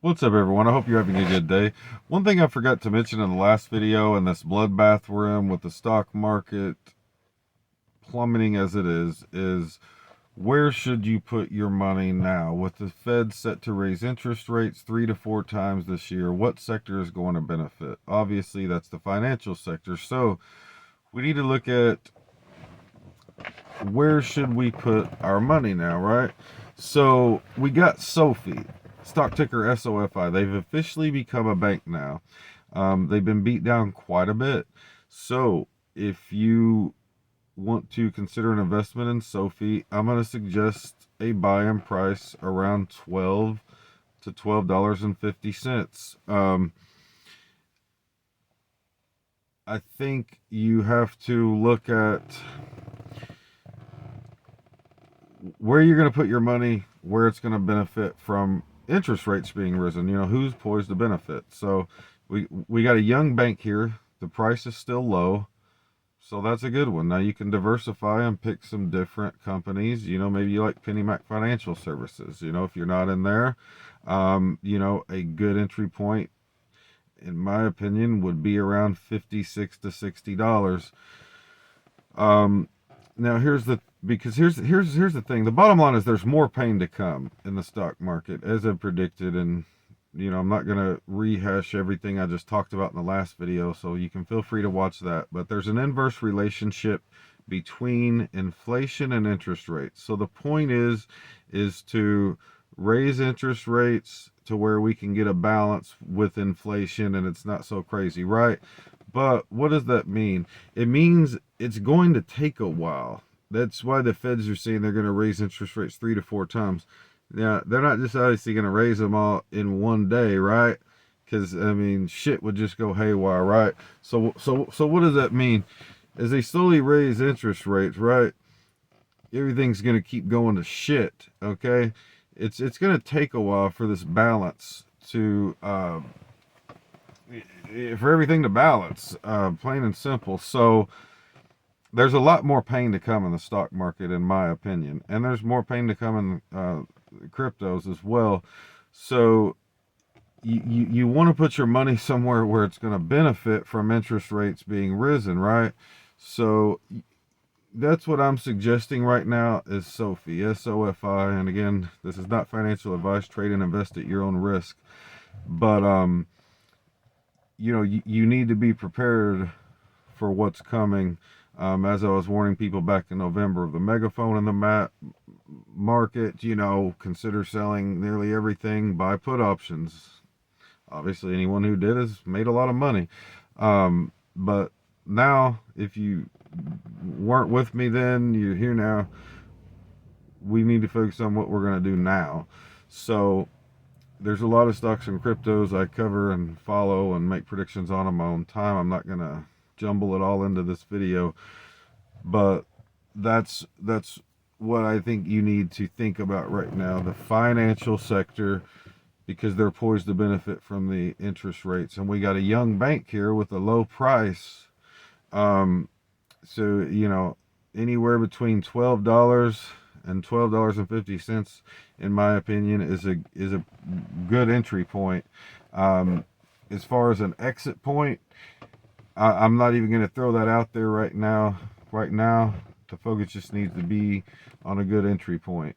What's up, everyone? I hope you're having a good day. One thing I forgot to mention in the last video, in this bloodbath we're in with the stock market plummeting as it is where should you put your money now? With the Fed set to raise interest rates 3 to 4 times this year, what sector is going to benefit? Obviously, that's the financial sector. So we need to look at where should we put our money now, right? So we got SOFI, stock ticker SOFI. They've officially become a bank now. They've been beat down quite a bit. So if you want to consider an investment in SOFI, I'm going to suggest a buy-in price around $12 to $12.50. I think you have to look at where you're going to put your money, where it's going to benefit from interest rates being risen. You know, who's poised to benefit. So we got a young bank here. The price is still low. So that's a good one. Now you can diversify and pick some different companies. You know, maybe you like PennyMac Financial Services. You know, if you're not in there, you know, a good entry point, in my opinion, would be around $56 to $60. Now here's the thing. The bottom line is there's more pain to come in the stock market, as I predicted, and you know, I'm not going to rehash everything I just talked about in the last video, so you can feel free to watch that. But there's an inverse relationship between inflation and interest rates. So the point is to raise interest rates to where we can get a balance with inflation and it's not so crazy, right? But what does that mean? It means it's going to take a while. That's why the Feds are saying they're going to raise interest rates 3 to 4 times. Now, they're not just obviously going to raise them all in one day, right? Because, I mean, shit would just go haywire, right? So what does that mean? As they slowly raise interest rates, right, everything's going to keep going to shit, okay? It's going to take a while for this balance to, for everything to balance, plain and simple. So there's a lot more pain to come in the stock market, in my opinion. And there's more pain to come in cryptos as well. So you want to put your money somewhere where it's going to benefit from interest rates being risen, right? So that's what I'm suggesting right now is SOFI, SOFI. And again, this is not financial advice. Trade and invest at your own risk. But you know, you need to be prepared for what's coming. As I was warning people back in November of the megaphone in the market, you know, consider selling nearly everything, buy put options. Obviously, anyone who did has made a lot of money. But now, if you weren't with me then, you're here now, we need to focus on what we're going to do now. So there's a lot of stocks and cryptos I cover and follow and make predictions on my own time. I'm not going to jumble it all into this video, but that's what I think you need to think about right now, the financial sector, because they're poised to benefit from the interest rates. And we got a young bank here with a low price. So, you know, anywhere between $12 and $12.50, in my opinion, is a good entry point. As far as an exit point, I'm not even going to throw that out there right now. Right now, the focus just needs to be on a good entry point.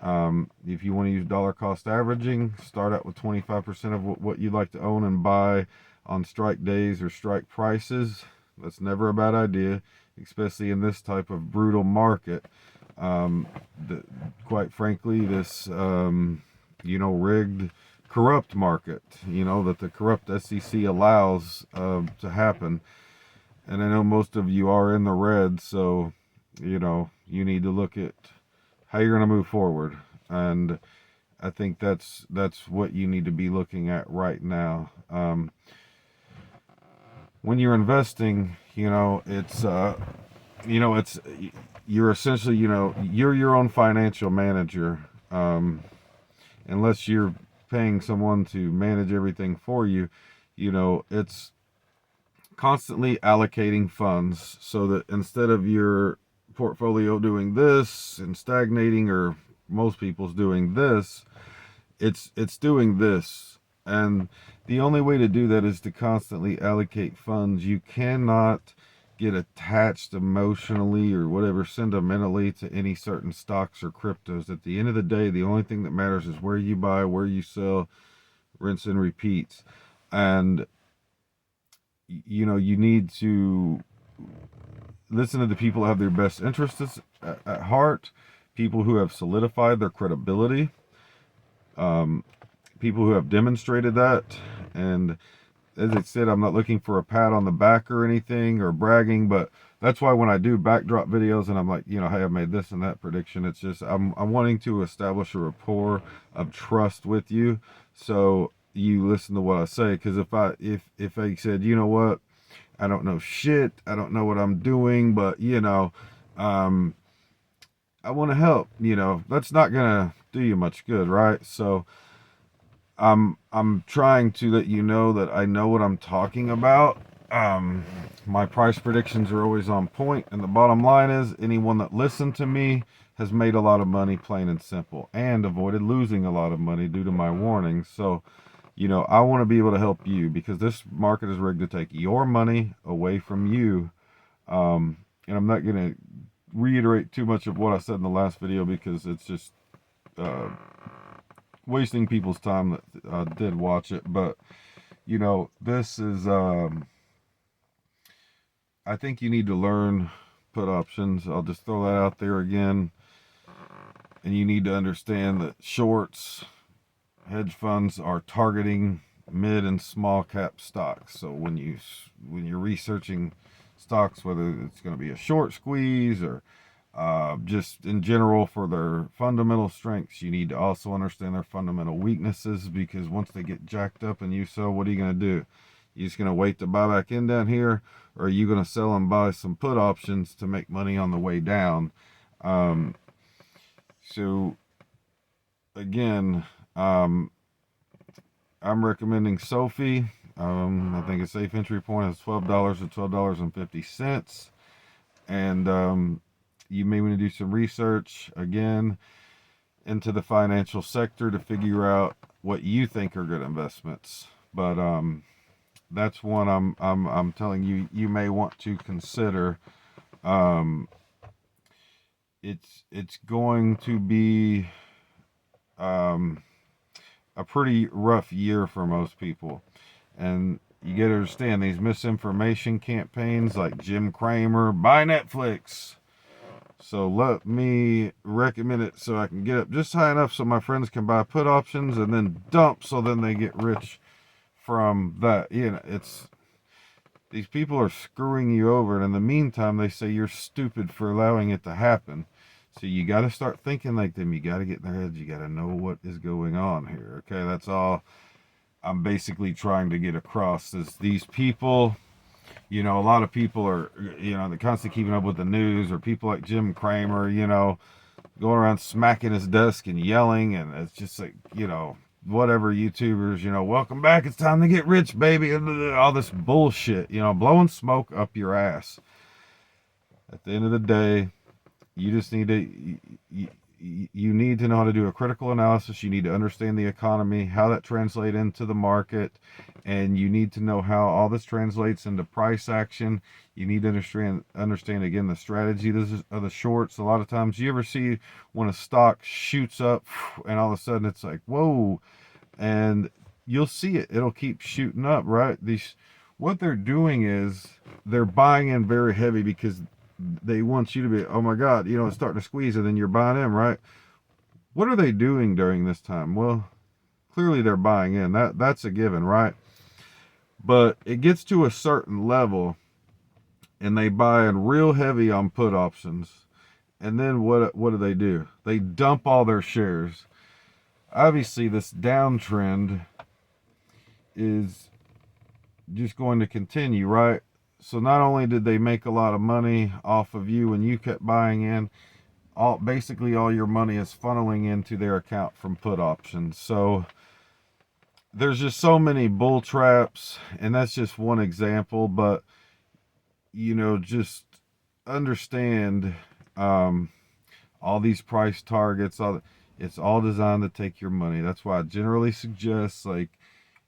If you want to use dollar cost averaging, start out with 25% of what you'd like to own and buy on strike days or strike prices. That's never a bad idea, especially in this type of brutal market. Quite frankly, this, you know, rigged, corrupt market, you know, that the corrupt SEC allows to happen. And I know most of you are in the red, so, you know, you need to look at how you're going to move forward. And I think that's what you need to be looking at right now. When you're investing, you know, it's, you know, you're essentially, you know, you're your own financial manager. Unless you're paying someone to manage everything for you, you know, it's constantly allocating funds so that instead of your portfolio doing this and stagnating, or most people's doing this, it's doing this And the only way to do that is to constantly allocate funds. You cannot get attached emotionally or whatever sentimentally to any certain stocks or cryptos. At the end of the day, the only thing that matters is where you buy, where you sell, rinse and repeats. And you know, you need to listen to the people that have their best interests at heart, people who have solidified their credibility, um, people who have demonstrated that. And as I said, I'm not looking for a pat on the back or anything or bragging, but that's why when I do backdrop videos and I'm like, you know, hey, I made this and that prediction, it's just I'm wanting to establish a rapport of trust with you, so you listen to what I say. Because if I said, you know what, I don't know shit, I don't know what I'm doing, but you know, um, I want to help, you know, that's not gonna do you much good, right? So I'm trying to let you know that I know what I'm talking about. My price predictions are always on point, and the bottom line is anyone that listened to me has made a lot of money, plain and simple, and avoided losing a lot of money due to my warnings. So, you know, I want to be able to help you because this market is rigged to take your money away from you. And I'm not going to reiterate too much of what I said in the last video because it's just uh, wasting people's time that did watch it. But you know, this is I think you need to learn put options. I'll just throw that out there again. And you need to understand that shorts, hedge funds are targeting mid and small cap stocks. So when you're researching stocks, whether it's going to be a short squeeze or just in general for their fundamental strengths, you need to also understand their fundamental weaknesses, because once they get jacked up and you sell, what are you going to do? You just going to wait to buy back in down here, or are you going to sell and buy some put options to make money on the way down? So again, I'm recommending SOFI. I think a safe entry point is $12 to $12.50. And you may want to do some research again into the financial sector to figure out what you think are good investments. But that's one I'm telling you you may want to consider. Um, it's going to be a pretty rough year for most people, and you got to understand these misinformation campaigns like Jim Cramer, buy Netflix. So let me recommend it so I can get up just high enough so my friends can buy put options and then dump so then they get rich from that. You know, it's these people are screwing you over, and in the meantime they say you're stupid for allowing it to happen. So you got to start thinking like them. You got to get in their heads. You got to know what is going on here. Okay, that's all I'm basically trying to get across is these people, you know, a lot of people are, you know, they're constantly keeping up with the news, or people like Jim Cramer, you know, going around smacking his desk and yelling. And it's just like, you know, whatever YouTubers, you know, welcome back. It's time to get rich, baby. And all this bullshit, you know, blowing smoke up your ass. At the end of the day, you just need to, you need to know how to do a critical analysis. You need to understand the economy, how that translates into the market, and you need to know how all this translates into price action. You need to understand again the strategy of the shorts. A lot of times, you ever see when a stock shoots up and all of a sudden it's like whoa, and you'll see it. It'll keep shooting up, right? What they're doing is they're buying in very heavy because they want you to be, oh my God, you know, it's starting to squeeze, and then you're buying in, right? What are they doing during this time? Well, clearly they're buying in. That's a given, right? But it gets to a certain level, and they buy in real heavy on put options, and then what do? They dump all their shares. Obviously, this downtrend is just going to continue, right? So not only did they make a lot of money off of you when you kept buying in, basically all your money is funneling into their account from put options. So there's just so many bull traps, and that's just one example. But you know, just understand all these price targets. It's all designed to take your money. That's why I generally suggest, like,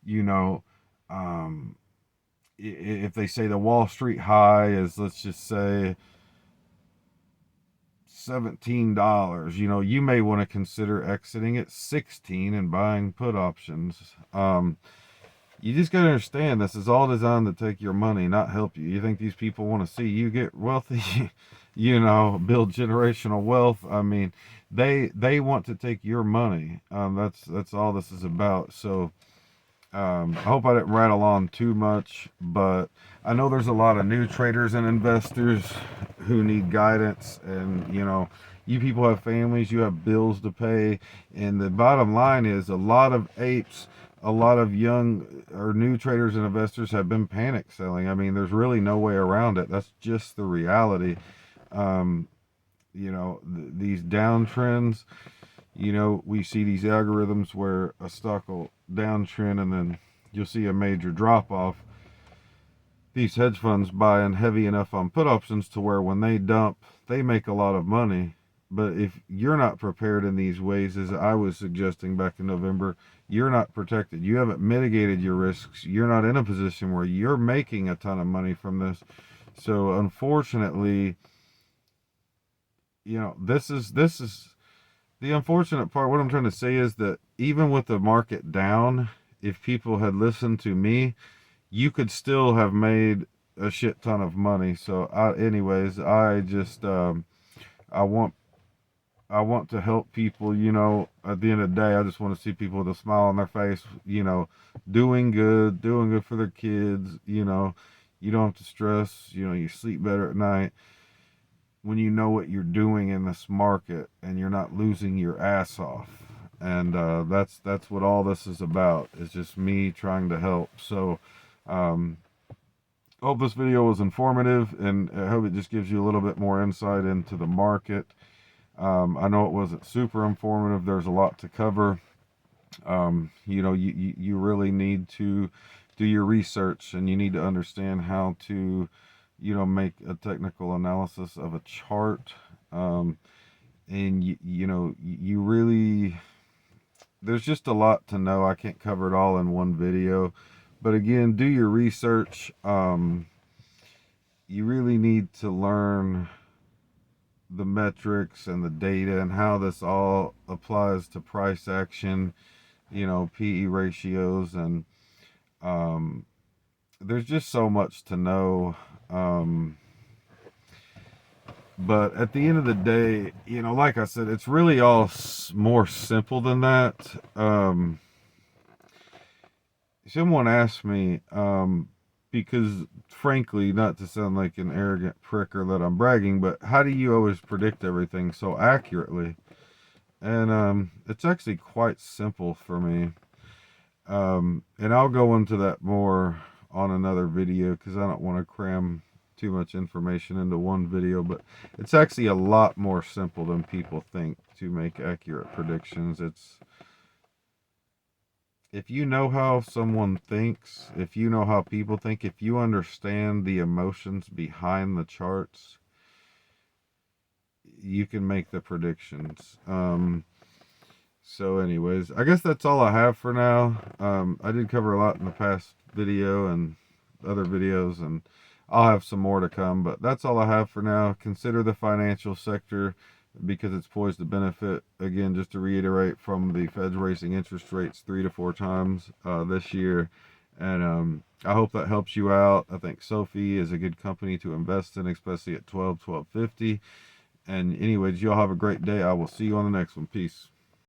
you know, um, if they say the Wall Street high is, let's just say, $17, you may want to consider exiting at 16 and buying put options. You just got to understand, this is all designed to take your money, not help you. You think these people want to see you get wealthy, build generational wealth? I mean, they want to take your money. That's all this is about. So I hope I didn't rattle on too much, but I know there's a lot of new traders and investors who need guidance, and you people have families, you have bills to pay, and the bottom line is a lot of apes, a lot of young or new traders and investors have been panic selling. I mean, there's really no way around it. That's just the reality. Um, these downtrends, we see these algorithms where a stock will downtrend and then you'll see a major drop off. These hedge funds buy in heavy enough on put options to where when they dump, they make a lot of money. But if you're not prepared in these ways, as I was suggesting back in November, you're not protected. You haven't mitigated your risks. You're not in a position where you're making a ton of money from this. So unfortunately, this is the unfortunate part. What I'm trying to say is that even with the market down, if people had listened to me, you could still have made a shit ton of money. So, I just I want to help people. At the end of the day, I just want to see people with a smile on their face. Doing good for their kids. You don't have to stress. You sleep better at night when you know what you're doing in this market and you're not losing your ass off. And that's what all this is about. It's just me trying to help. So um, hope this video was informative, and I hope it just gives you a little bit more insight into the market. I know it wasn't super informative. There's a lot to cover. You really need to do your research, and you need to understand how to make a technical analysis of a chart. And you really, there's just a lot to know. I can't cover it all in one video, but again, do your research. You really need to learn the metrics and the data and how this all applies to price action, PE ratios, and there's just so much to know. But at the end of the day, like I said, it's really all more simple than that. Someone asked me, because frankly, not to sound like an arrogant prick or that I'm bragging, but how do you always predict everything so accurately? And it's actually quite simple for me. And I'll go into that more on another video because I don't want to cram too much information into one video, but it's actually a lot more simple than people think to make accurate predictions. If you know how someone thinks, if you know how people think, if you understand the emotions behind the charts, you can make the predictions. So anyways, I guess that's all I have for now. I did cover a lot in the past video and other videos, and I'll have some more to come, but that's all I have for now. Consider the financial sector because it's poised to benefit. Again, just to reiterate, from the Fed's raising interest rates 3 to 4 times this year. And I hope that helps you out. I think SOFI is a good company to invest in, especially at 12.50. And anyways, y'all have a great day. I will see you on the next one. Peace.